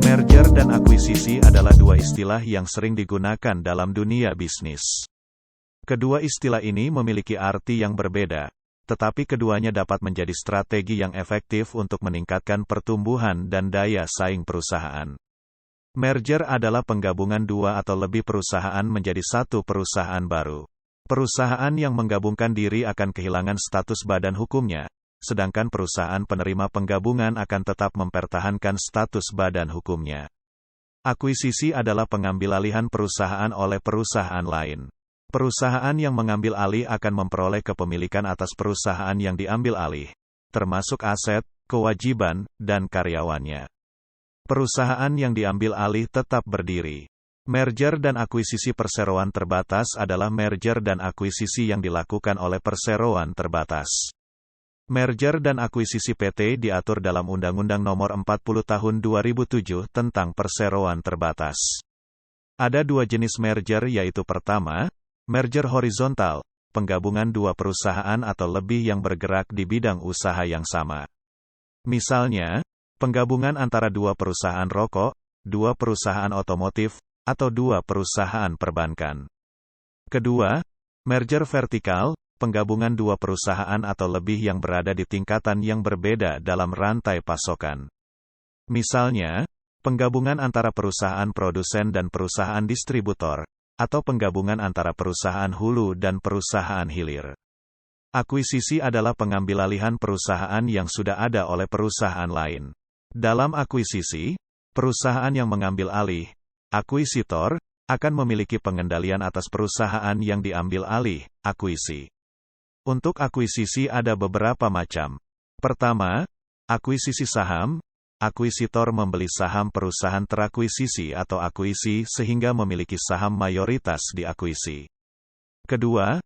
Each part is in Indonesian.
Merger dan akuisisi adalah dua istilah yang sering digunakan dalam dunia bisnis. Kedua istilah ini memiliki arti yang berbeda, tetapi keduanya dapat menjadi strategi yang efektif untuk meningkatkan pertumbuhan dan daya saing perusahaan. Merger adalah penggabungan dua atau lebih perusahaan menjadi satu perusahaan baru. Perusahaan yang menggabungkan diri akan kehilangan status badan hukumnya, sedangkan perusahaan penerima penggabungan akan tetap mempertahankan status badan hukumnya. Akuisisi adalah pengambil alihan perusahaan oleh perusahaan lain. Perusahaan yang mengambil alih akan memperoleh kepemilikan atas perusahaan yang diambil alih, termasuk aset, kewajiban, dan karyawannya. Perusahaan yang diambil alih tetap berdiri. Merger dan akuisisi perseroan terbatas adalah merger dan akuisisi yang dilakukan oleh perseroan terbatas. Merger dan akuisisi PT diatur dalam Undang-Undang Nomor 40 Tahun 2007 tentang perseroan terbatas. Ada dua jenis merger yaitu pertama, merger horizontal, penggabungan dua perusahaan atau lebih yang bergerak di bidang usaha yang sama. Misalnya, penggabungan antara dua perusahaan rokok, dua perusahaan otomotif, atau dua perusahaan perbankan. Kedua, merger vertikal, penggabungan dua perusahaan atau lebih yang berada di tingkatan yang berbeda dalam rantai pasokan. Misalnya, penggabungan antara perusahaan produsen dan perusahaan distributor, atau penggabungan antara perusahaan hulu dan perusahaan hilir. Akuisisi adalah pengambilalihan perusahaan yang sudah ada oleh perusahaan lain. Dalam akuisisi, perusahaan yang mengambil alih, akuisitor, akan memiliki pengendalian atas perusahaan yang diambil alih, akuisi. Untuk akuisisi ada beberapa macam. Pertama, akuisisi saham. Akuisitor membeli saham perusahaan terakuisisi atau akuisi sehingga memiliki saham mayoritas di akuisi. Kedua,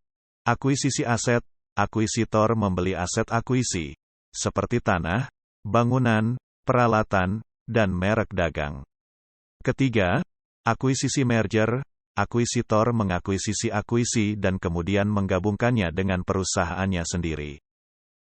akuisisi aset. Akuisitor membeli aset akuisi, seperti tanah, bangunan, peralatan, dan merek dagang. Ketiga, akuisisi merger. Akuisitor mengakuisisi akuisi dan kemudian menggabungkannya dengan perusahaannya sendiri.